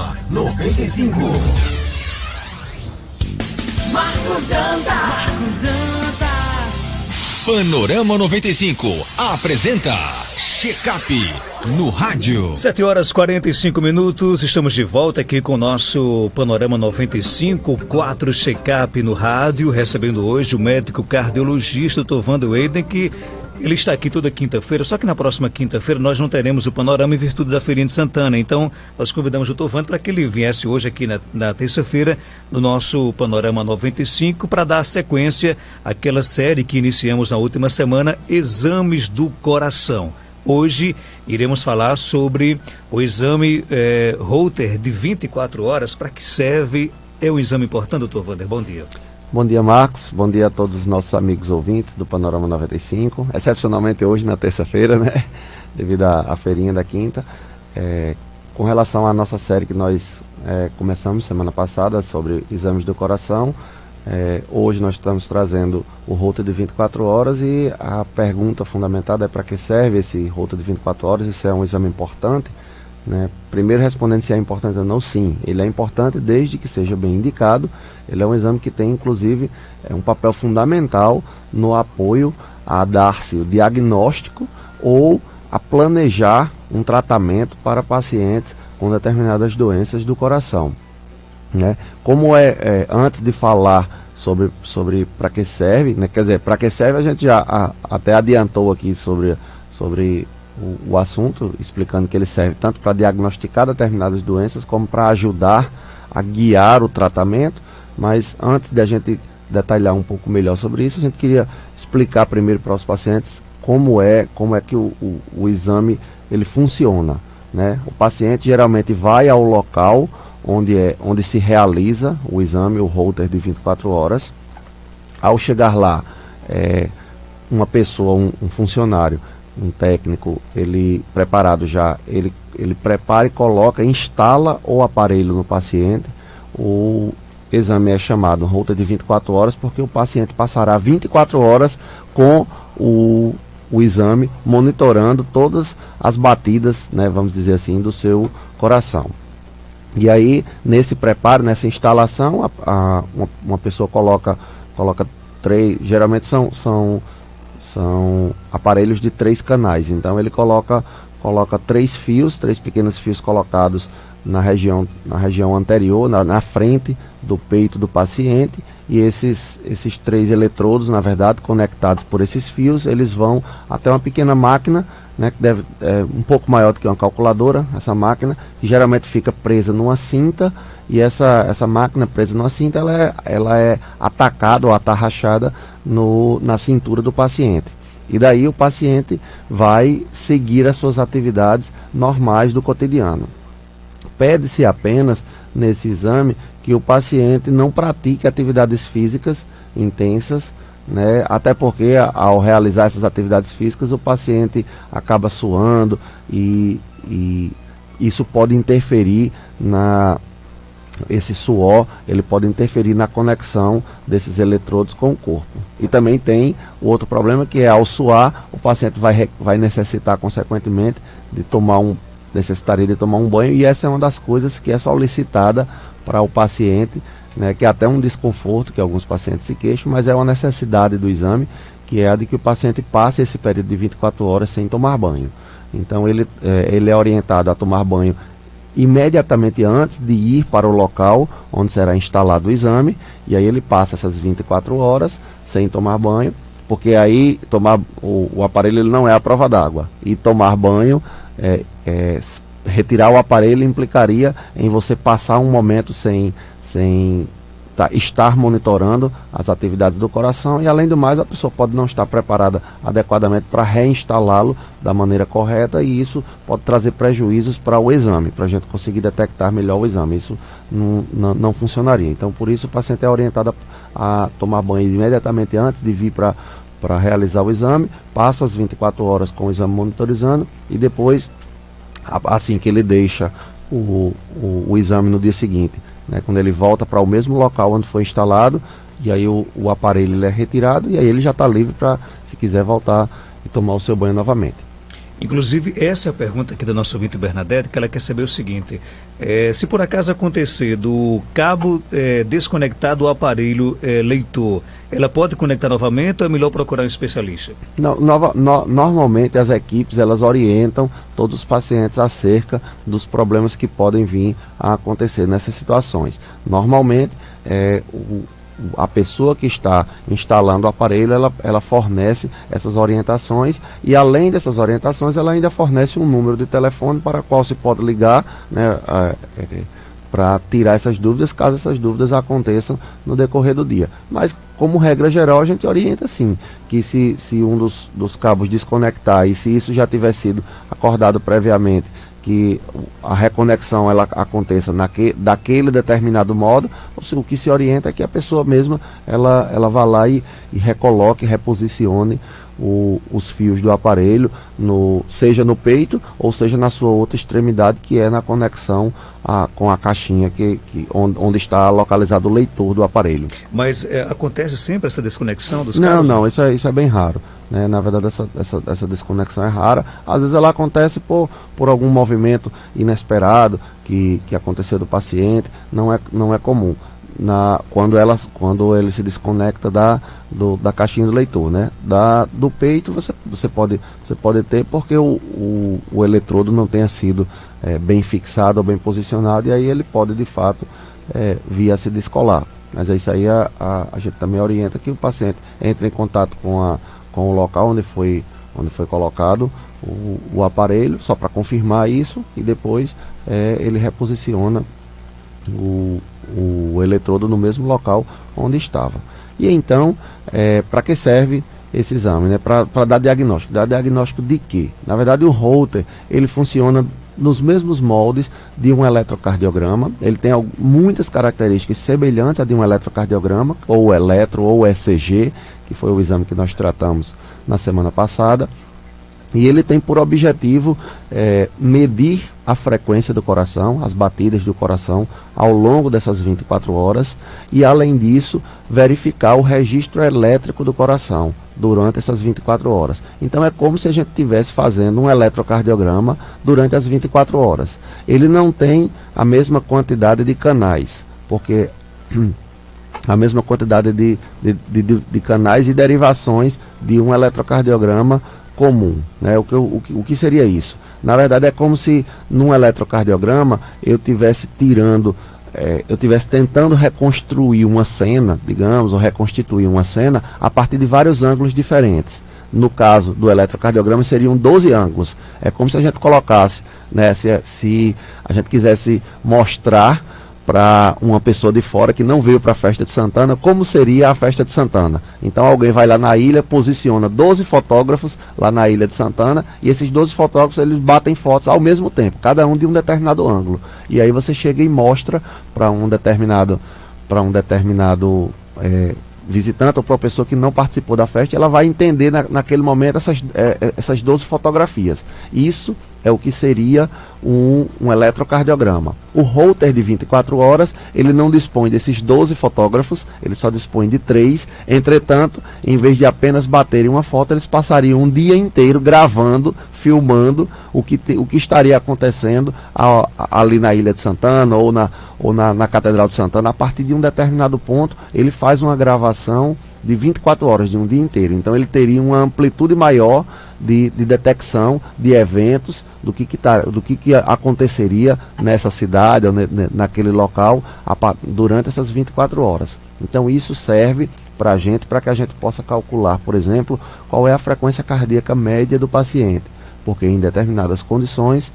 Panorama 95. Marcos Dantas. Panorama 95 apresenta Check-up no rádio. 7h45, estamos de volta aqui com o nosso Panorama 95, 4 Check-up no rádio, recebendo hoje o médico cardiologista Dr. Wander Weyden, que ele está aqui toda quinta-feira, só que na próxima quinta-feira nós não teremos o Panorama em virtude da Feirinha de Santana. Então, nós convidamos o Dr. Wander para que ele viesse hoje aqui na terça-feira no nosso Panorama 95 para dar sequência àquela série que iniciamos na última semana, Exames do Coração. Hoje iremos falar sobre o exame Holter de 24 horas. Para que serve? É um exame importante, Dr. Wander? Bom dia. Bom dia, Marcos. Bom dia a todos os nossos amigos ouvintes do Panorama 95. Excepcionalmente hoje, na terça-feira, né? Devido à feirinha da quinta. Com relação à nossa série que nós começamos semana passada sobre exames do coração, hoje nós estamos trazendo o Holter de 24 horas e a pergunta fundamentada é para que serve esse Holter de 24 horas, isso é um exame importante, né? Primeiro, respondendo se é importante ou não, sim, ele é importante desde que seja bem indicado. Ele é um exame que tem inclusive um papel fundamental no apoio a dar-se o diagnóstico ou a planejar um tratamento para pacientes com determinadas doenças do coração, né? Como antes de falar sobre para que serve, né? Quer dizer, para que serve a gente já até adiantou aqui sobre o assunto, explicando que ele serve tanto para diagnosticar determinadas doenças como para ajudar a guiar o tratamento. Mas antes de a gente detalhar um pouco melhor sobre isso, a gente queria explicar primeiro para os pacientes como é que o exame ele funciona, né? O paciente geralmente vai ao local onde se realiza o exame, o Holter de 24 horas. Ao chegar lá, uma pessoa, um funcionário, um técnico, ele preparado já, ele prepara e coloca, instala o aparelho no paciente. O exame é chamado Holter de 24 horas porque o paciente passará 24 horas com o exame, monitorando todas as batidas, né, vamos dizer assim, do seu coração. E aí, nesse preparo, nessa instalação, uma pessoa coloca 3, geralmente são aparelhos de 3 canais. Então ele coloca 3 pequenos fios colocados na região anterior, na frente do peito do paciente, e esses 3 eletrodos, na verdade, conectados por esses fios, eles vão até uma pequena máquina, né, que deve um pouco maior do que uma calculadora. Essa máquina, que geralmente fica presa numa cinta, e essa máquina presa numa cinta, ela é atacada ou atarrachada na cintura do paciente. E daí o paciente vai seguir as suas atividades normais do cotidiano. Pede-se apenas, nesse exame, que o paciente não pratique atividades físicas intensas, né? Até porque ao realizar essas atividades físicas o paciente acaba suando e isso pode interferir esse suor, ele pode interferir na conexão desses eletrodos com o corpo. E também tem o outro problema, que é ao suar o paciente vai necessitar consequentemente necessitaria de tomar um banho, e essa é uma das coisas que é solicitada para o paciente, né, que é até um desconforto que alguns pacientes se queixam, mas é uma necessidade do exame, que é a de que o paciente passe esse período de 24 horas sem tomar banho. Então ele é orientado a tomar banho imediatamente antes de ir para o local onde será instalado o exame, e aí ele passa essas 24 horas sem tomar banho, porque aí o aparelho ele não é a prova d'água, e tomar banho, retirar o aparelho implicaria em você passar um momento sem estar monitorando as atividades do coração, e além do mais a pessoa pode não estar preparada adequadamente para reinstalá-lo da maneira correta, e isso pode trazer prejuízos para o exame, para a gente conseguir detectar melhor o exame. Isso não funcionaria. Então, por isso o paciente é orientado a tomar banho imediatamente antes de vir para realizar o exame, passa as 24 horas com o exame monitorizando, e depois, assim que ele deixa o exame no dia seguinte, né, quando ele volta para o mesmo local onde foi instalado, e aí o aparelho ele é retirado, e aí ele já está livre para, se quiser, voltar e tomar o seu banho novamente. Inclusive, essa é a pergunta aqui da nossa ouvinte Bernadette, que ela quer saber o seguinte: se por acaso acontecer do cabo desconectar do aparelho leitor, ela pode conectar novamente ou é melhor procurar um especialista? Não, normalmente as equipes elas orientam todos os pacientes acerca dos problemas que podem vir a acontecer nessas situações. Normalmente, a pessoa que está instalando o aparelho, ela fornece essas orientações e além dessas orientações, ela ainda fornece um número de telefone para o qual se pode ligar, né, para tirar essas dúvidas, caso essas dúvidas aconteçam no decorrer do dia. Mas, como regra geral, a gente orienta sim, que se um dos cabos desconectar e se isso já tiver sido acordado previamente, que a reconexão ela aconteça daquele determinado modo, o que se orienta é que a pessoa mesma ela vá lá e recoloque, reposicione os fios do aparelho, seja no peito ou seja na sua outra extremidade, que é na conexão com a caixinha onde está localizado o leitor do aparelho. Mas acontece sempre essa desconexão dos cabos? Não, isso é bem raro. Né? Na verdade, essa desconexão é rara. Às vezes ela acontece por algum movimento inesperado que aconteceu do paciente, não é comum. Quando ele se desconecta da caixinha do leitor, né? Do peito você pode ter, porque o eletrodo não tenha sido bem fixado ou bem posicionado, e aí ele pode de fato vir a se descolar. Mas isso aí a gente também orienta que o paciente entre em contato com o local onde foi colocado o aparelho, só para confirmar isso, e depois ele reposiciona o eletrodo no mesmo local onde estava. E então, para que serve esse exame? Né? Para dar diagnóstico. Dar diagnóstico de quê? Na verdade, o Holter, ele funciona nos mesmos moldes de um eletrocardiograma. Ele tem muitas características semelhantes a de um eletrocardiograma, ou eletro, ou ECG, que foi o exame que nós tratamos na semana passada. E ele tem por objetivo medir a frequência do coração, as batidas do coração ao longo dessas 24 horas e, além disso, verificar o registro elétrico do coração durante essas 24 horas. Então é como se a gente estivesse fazendo um eletrocardiograma durante as 24 horas. Ele não tem a mesma quantidade de canais, porque a mesma quantidade de canais e derivações de um eletrocardiograma comum, né? O que seria isso? Na verdade é como se num eletrocardiograma eu estivesse tentando reconstruir uma cena, digamos, ou reconstituir uma cena a partir de vários ângulos diferentes. No caso do eletrocardiograma seriam 12 ângulos. É como se a gente colocasse, né, se a gente quisesse mostrar para uma pessoa de fora que não veio para a festa de Santana, como seria a festa de Santana. Então alguém vai lá na ilha, posiciona 12 fotógrafos lá na ilha de Santana, e esses 12 fotógrafos eles batem fotos ao mesmo tempo, cada um de um determinado ângulo. E aí você chega e mostra para um determinado visitante ou para uma pessoa que não participou da festa, ela vai entender naquele momento essas 12 fotografias. Isso é o que seria um eletrocardiograma. O Holter de 24 horas, ele não dispõe desses 12 fotógrafos, ele só dispõe de 3. Entretanto, em vez de apenas baterem uma foto, eles passariam um dia inteiro gravando, filmando o que estaria acontecendo ali na Ilha de Santana ou na Catedral de Santana. A partir de um determinado ponto, ele faz uma gravação de 24 horas, de um dia inteiro. Então ele teria uma amplitude maior de detecção de eventos, do que aconteceria nessa cidade ou naquele local durante essas 24 horas. Então isso serve para que a gente possa calcular, por exemplo, qual é a frequência cardíaca média do paciente, porque em determinadas condições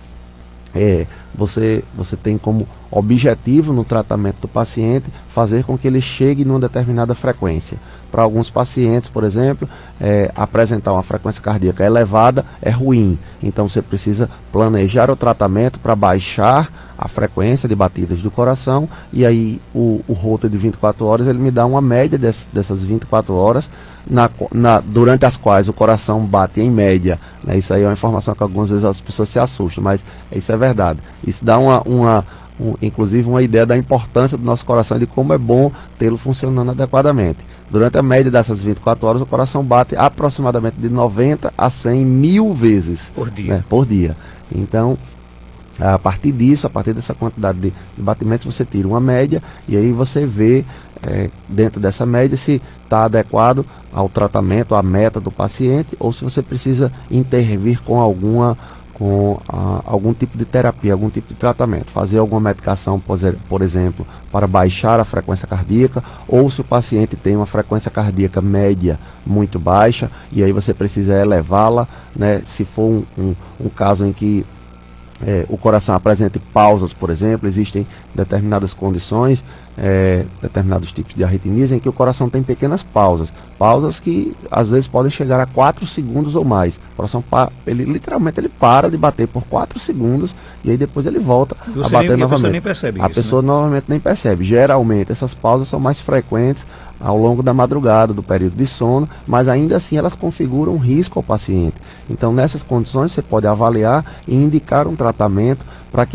você tem como objetivo no tratamento do paciente fazer com que ele chegue numa determinada frequência. Para alguns pacientes, por exemplo, apresentar uma frequência cardíaca elevada é ruim. Então você precisa planejar o tratamento para baixar a frequência de batidas do coração, e aí o Holter de 24 horas ele me dá uma média dessas 24 horas durante as quais o coração bate em média, né? Isso aí é uma informação que algumas vezes as pessoas se assustam, mas isso é verdade. Isso dá inclusive uma ideia da importância do nosso coração, de como é bom tê-lo funcionando adequadamente. Durante a média dessas 24 horas, o coração bate aproximadamente de 90 a 100 mil vezes por dia. Né, por dia. Então, a partir disso, a partir dessa quantidade de batimentos, você tira uma média e aí você vê dentro dessa média se está adequado ao tratamento, à meta do paciente, ou se você precisa intervir com algum tipo de terapia, algum tipo de tratamento, fazer alguma medicação, por exemplo, para baixar a frequência cardíaca, ou se o paciente tem uma frequência cardíaca média muito baixa, e aí você precisa elevá-la, né? Se for um caso em que o coração apresente pausas, por exemplo, existem determinadas condições, determinados tipos de arritmias em que o coração tem pequenas pausas que às vezes podem chegar a 4 segundos ou mais. O coração literalmente ele para de bater por 4 segundos e aí depois ele volta a bater novamente. A pessoa nem percebe isso, a pessoa normalmente nem percebe. Geralmente essas pausas são mais frequentes ao longo da madrugada, do período de sono, mas ainda assim elas configuram um risco ao paciente. Então, nessas condições, você pode avaliar e indicar um tratamento para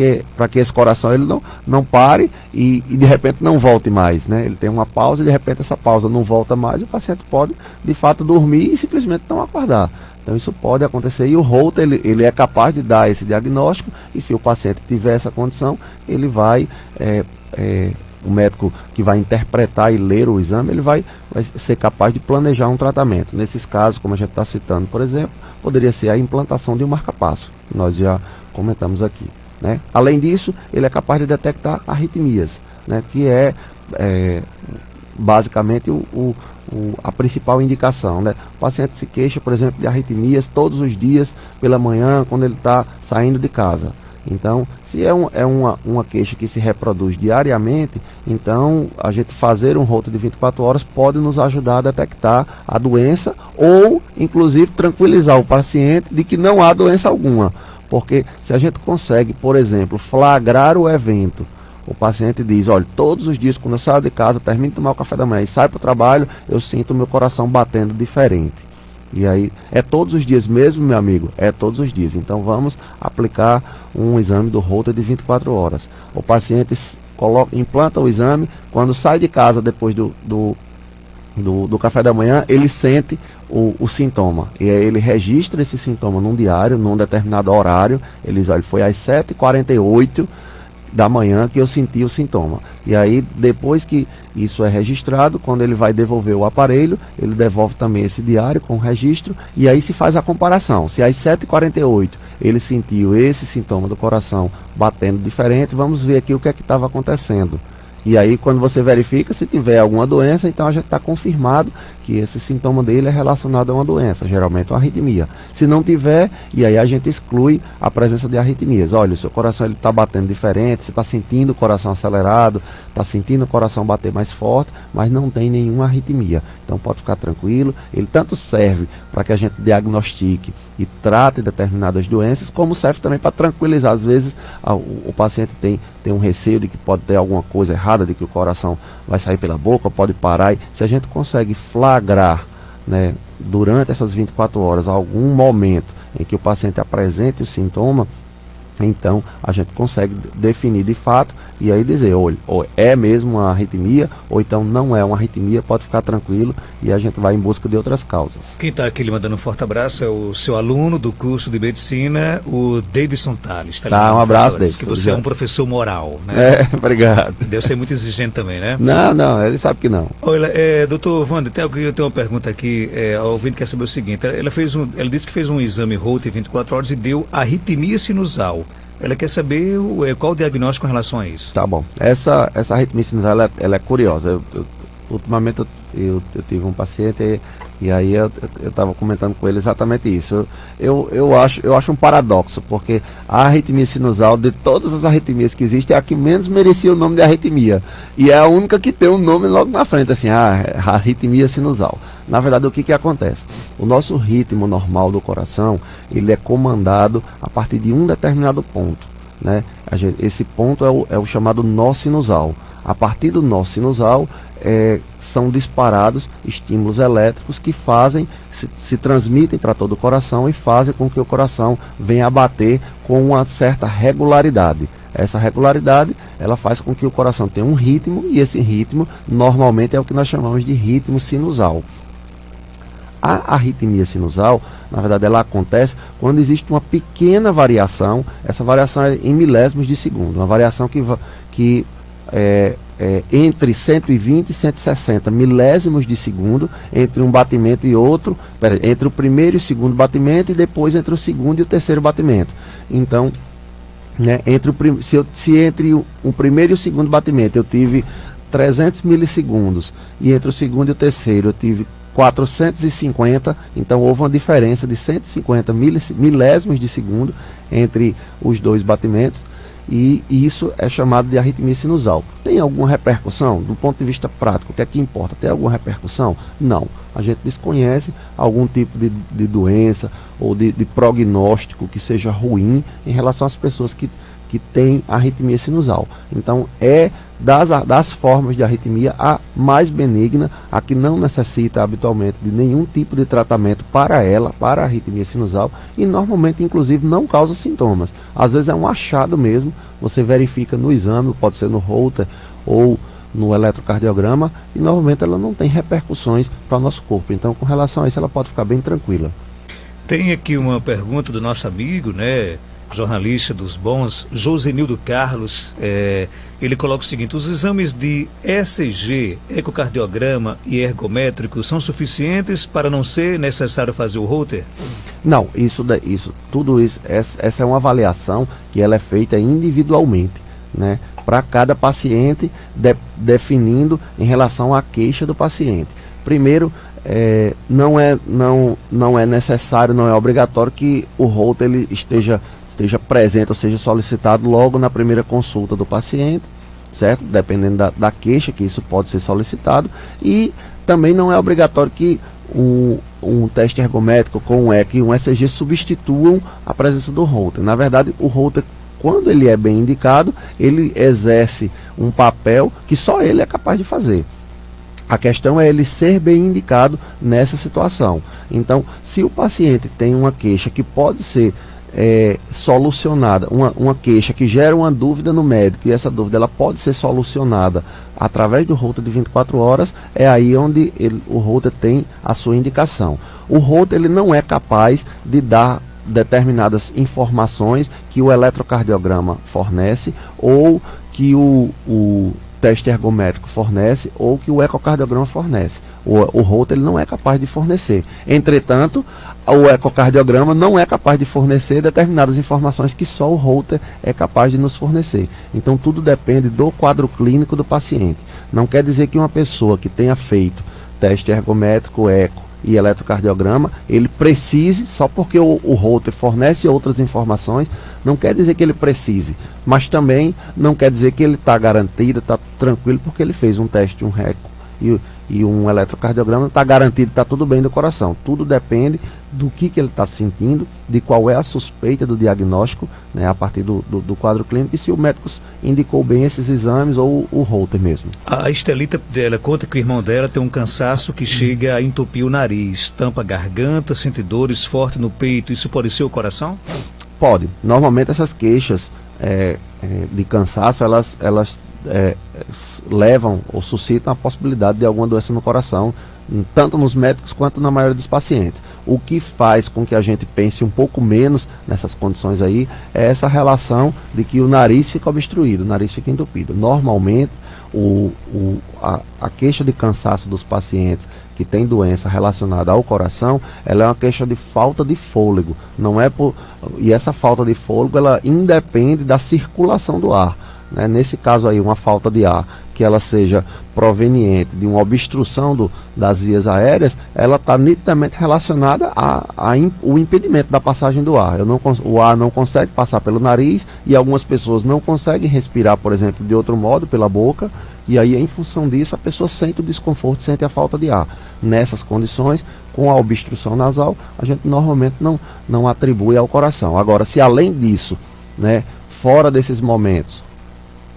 que esse coração ele não pare e de repente não volte mais, né? Ele tem uma pausa e de repente essa pausa não volta mais e o paciente pode de fato dormir e simplesmente não acordar. Então isso pode acontecer e o Holter ele é capaz de dar esse diagnóstico, e se o paciente tiver essa condição, ele vai... o médico que vai interpretar e ler o exame, ele vai ser capaz de planejar um tratamento. Nesses casos, como a gente está citando, por exemplo, poderia ser a implantação de um marca-passo, que nós já comentamos aqui, né? Além disso, ele é capaz de detectar arritmias, né? Que é basicamente a principal indicação, né? O paciente se queixa, por exemplo, de arritmias todos os dias pela manhã, quando ele está saindo de casa. Então, se é uma queixa que se reproduz diariamente, então a gente fazer um Holter de 24 horas pode nos ajudar a detectar a doença ou, inclusive, tranquilizar o paciente de que não há doença alguma. Porque se a gente consegue, por exemplo, flagrar o evento, o paciente diz, olha, todos os dias quando eu saio de casa, termino de tomar o café da manhã e saio para o trabalho, eu sinto o meu coração batendo diferente. E aí, é todos os dias mesmo, meu amigo? É todos os dias. Então vamos aplicar um exame do Holter de 24 horas. O paciente implanta o exame, quando sai de casa depois do café da manhã, ele sente o sintoma. E aí ele registra esse sintoma num diário, num determinado horário. Ele diz, olha, foi às 7h48 da manhã que eu senti o sintoma. E aí, depois que isso é registrado, quando ele vai devolver o aparelho, ele devolve também esse diário com o registro, e aí se faz a comparação. Se às 7h48 ele sentiu esse sintoma do coração batendo diferente, vamos ver aqui o que é que estava acontecendo. E aí, quando você verifica, se tiver alguma doença, então a gente está confirmado que esse sintoma dele é relacionado a uma doença, geralmente uma arritmia. Se não tiver, e aí a gente exclui a presença de arritmias. Olha, o seu coração está batendo diferente, você está sentindo o coração acelerado, está sentindo o coração bater mais forte, mas não tem nenhuma arritmia. Então pode ficar tranquilo, ele tanto serve para que a gente diagnostique e trate determinadas doenças, como serve também para tranquilizar. Às vezes o paciente tem um receio de que pode ter alguma coisa errada, de que o coração vai sair pela boca, pode parar. E se a gente consegue flagrar, né, durante essas 24 horas algum momento em que o paciente apresente o sintoma, então a gente consegue definir de fato e aí dizer, ou é mesmo uma arritmia, ou então não é uma arritmia, pode ficar tranquilo, e a gente vai em busca de outras causas. Quem está aqui lhe mandando um forte abraço é o seu aluno do curso de medicina, o Davidson Tales. Tá, um abraço, Davidson. Que você é um professor moral, né? Obrigado. Deve ser muito exigente também, né? Não, ele sabe que não. Olha, doutor Wander, eu tenho uma pergunta aqui, a ouvinte quer saber o seguinte, ela disse que fez um exame Holter 24 horas e deu arritmia sinusal. Ela quer saber qual o diagnóstico com relação a isso. Tá bom. Essa arritmia sinusal, ela é curiosa. Ultimamente eu tive um paciente e aí eu estava comentando com ele exatamente isso. Eu acho um paradoxo, porque a arritmia sinusal, de todas as arritmias que existem, é a que menos merecia o nome de arritmia. E é a única que tem um nome logo na frente, assim, arritmia sinusal. Na verdade, o que acontece? O nosso ritmo normal do coração, ele é comandado a partir de um determinado ponto, né? Esse ponto é o chamado nó sinusal. A partir do nó sinusal, são disparados estímulos elétricos que se transmitem para todo o coração e fazem com que o coração venha a bater com uma certa regularidade. essa regularidade, ela faz com que o coração tenha um ritmo, e esse ritmo normalmente é o que nós chamamos de ritmo sinusal. A arritmia sinusal, na verdade, ela acontece quando existe uma pequena variação. Essa variação é em milésimos de segundo, uma variação que entre 120 e 160 milésimos de segundo entre um batimento e outro, entre o primeiro e o segundo batimento, e depois entre o segundo e o terceiro batimento. Então, né, se entre o primeiro e o segundo batimento eu tive 300 milissegundos, e entre o segundo e o terceiro eu tive 450, então houve uma diferença de 150 milésimos de segundo entre os dois batimentos, e isso é chamado de arritmia sinusal. Tem alguma repercussão? Do ponto de vista prático, o que é que importa? Tem alguma repercussão? Não. A gente desconhece algum tipo de doença ou de prognóstico que seja ruim em relação às pessoas que têm arritmia sinusal. Então, é das formas de arritmia a mais benigna, a que não necessita habitualmente de nenhum tipo de tratamento para ela, para a arritmia sinusal, e normalmente, inclusive, não causa sintomas. Às vezes é um achado mesmo, você verifica no exame, pode ser no Holter ou no eletrocardiograma, e normalmente ela não tem repercussões para o nosso corpo. Então, com relação a isso, ela pode ficar bem tranquila. Tem aqui uma pergunta do nosso amigo, né, jornalista dos bons, Josenildo Carlos. Ele coloca o seguinte: os exames de ECG, ecocardiograma e ergométrico são suficientes para não ser necessário fazer o Holter? Não, tudo isso, essa é uma avaliação que ela é feita individualmente, né, para cada paciente, definindo em relação à queixa do paciente. Primeiro, não é necessário, não é obrigatório que o Holter ele esteja presente, ou seja, solicitado logo na primeira consulta do paciente, certo? Dependendo da queixa, que isso pode ser solicitado. E também não é obrigatório que um teste ergométrico com um ECG e um ECG substituam a presença do Holter. Na verdade, o Holter, quando ele é bem indicado, ele exerce um papel que só ele é capaz de fazer. A questão é ele ser bem indicado nessa situação. Então, se o paciente tem uma queixa que pode ser solucionada, uma queixa que gera uma dúvida no médico, e essa dúvida ela pode ser solucionada através do Holter de 24 horas, é aí onde o Holter tem a sua indicação. O Holter ele não é capaz de dar determinadas informações que o eletrocardiograma fornece, ou que o teste ergométrico fornece, ou que o ecocardiograma fornece. O Holter ele não é capaz de fornecer. Entretanto, o ecocardiograma não é capaz de fornecer determinadas informações que só o Holter é capaz de nos fornecer. Então tudo depende do quadro clínico do paciente. Não quer dizer que uma pessoa que tenha feito teste ergométrico, eco e eletrocardiograma, ele precise, só porque o Holter fornece outras informações, não quer dizer que ele precise, mas também não quer dizer que ele está garantido, está tranquilo, porque ele fez um teste, um eco e um eletrocardiograma, está garantido, está tudo bem do coração. Tudo depende do que ele está sentindo, de qual é a suspeita do diagnóstico, né, a partir do quadro clínico, e se o médico indicou bem esses exames ou o Holter mesmo. A Estelita dela conta que o irmão dela tem um cansaço que chega a entupir o nariz, tampa a garganta, sente dores fortes no peito. Isso pode ser o coração? Pode. Normalmente essas queixas de cansaço, elas levam ou suscitam a possibilidade de alguma doença no coração, tanto nos médicos quanto na maioria dos pacientes. O que faz com que a gente pense um pouco menos nessas condições aí é essa relação de que o nariz fica obstruído, o nariz fica entupido. Normalmente, a queixa de cansaço dos pacientes que tem doença relacionada ao coração, ela é uma queixa de falta de fôlego. E essa falta de fôlego, ela independe da circulação do ar. Nesse caso aí, uma falta de ar que ela seja proveniente de uma obstrução das vias aéreas, ela está nitidamente relacionada ao impedimento da passagem do ar. O ar não consegue passar pelo nariz, e algumas pessoas não conseguem respirar, por exemplo, de outro modo, pela boca, e aí, em função disso, a pessoa sente o desconforto, sente a falta de ar. Nessas condições, com a obstrução nasal, a gente normalmente não atribui ao coração. Agora, se além disso, fora desses momentos,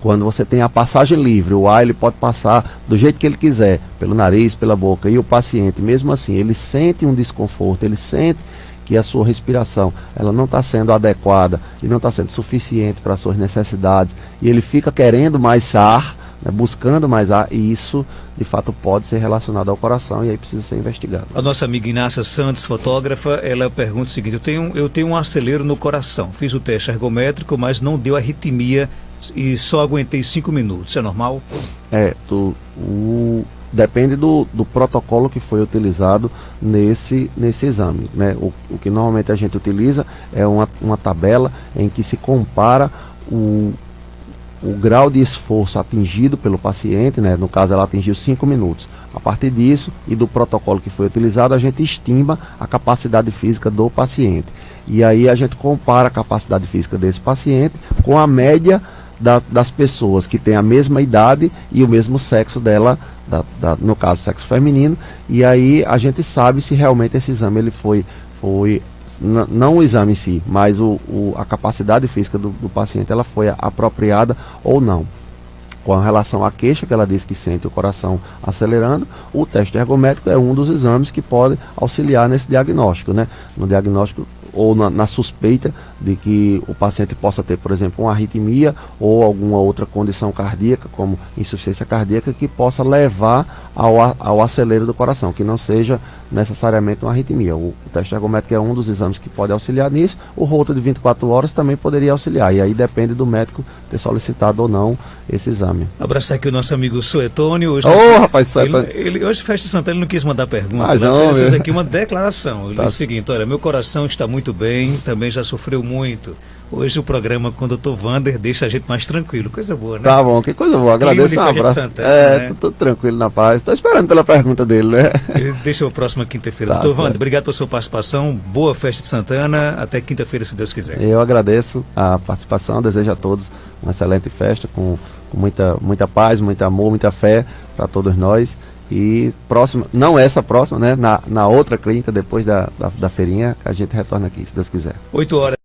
quando você tem a passagem livre, o ar ele pode passar do jeito que ele quiser, pelo nariz, pela boca, e o paciente, mesmo assim, ele sente um desconforto, ele sente que a sua respiração ela não está sendo adequada e não está sendo suficiente para as suas necessidades, e ele fica querendo mais ar, né, buscando mais ar, e isso de fato pode ser relacionado ao coração, e aí precisa ser investigado. A nossa amiga Inácia Santos, fotógrafa, ela pergunta o seguinte: eu tenho um acelero no coração, fiz o teste ergométrico, mas não deu arritmia e só aguentei 5 minutos, é normal? Depende do protocolo que foi utilizado nesse exame, né? O que normalmente a gente utiliza é uma tabela em que se compara o grau de esforço atingido pelo paciente, né? No caso ela atingiu 5 minutos. A partir disso e do protocolo que foi utilizado, a gente estima a capacidade física do paciente. E aí a gente compara a capacidade física desse paciente com a média das pessoas que têm a mesma idade e o mesmo sexo dela, no caso sexo feminino, e aí a gente sabe se realmente esse exame ele foi não o exame em si, mas a capacidade física do paciente ela foi apropriada ou não. Com relação à queixa, que ela diz que sente o coração acelerando, o teste ergométrico é um dos exames que pode auxiliar nesse diagnóstico, né? No diagnóstico ou na suspeita de que o paciente possa ter, por exemplo, uma arritmia ou alguma outra condição cardíaca, como insuficiência cardíaca, que possa levar ao acelero do coração, que não seja necessariamente uma arritmia. O teste ergométrico é um dos exames que pode auxiliar nisso. O Holter de 24 horas também poderia auxiliar, e aí depende do médico ter solicitado ou não esse exame. Abraçar aqui o nosso amigo Suetônio. Hoje rapaz, Suetônio. Hoje, Festa de Santana, ele não quis mandar pergunta, mas ele fez aqui uma declaração. Ele tá. disse o seguinte: olha, meu coração está muito bem, também já sofreu muito. Hoje o programa com o Dr. Wander deixa a gente mais tranquilo. Coisa boa, né? Tá bom, que coisa boa. Agradeço, um abraço. Santana, né? Tô tranquilo na paz. Tô esperando pela pergunta dele, né? Deixa a próxima quinta-feira. Tá, Dr. Wander, obrigado pela sua participação. Boa Festa de Santana. Até quinta-feira, se Deus quiser. Eu agradeço a participação. Desejo a todos uma excelente festa, com muita paz, muito amor, muita fé para todos nós. E próxima, não essa próxima, né? Na outra clínica, depois da feirinha, a gente retorna aqui, se Deus quiser. 8 horas.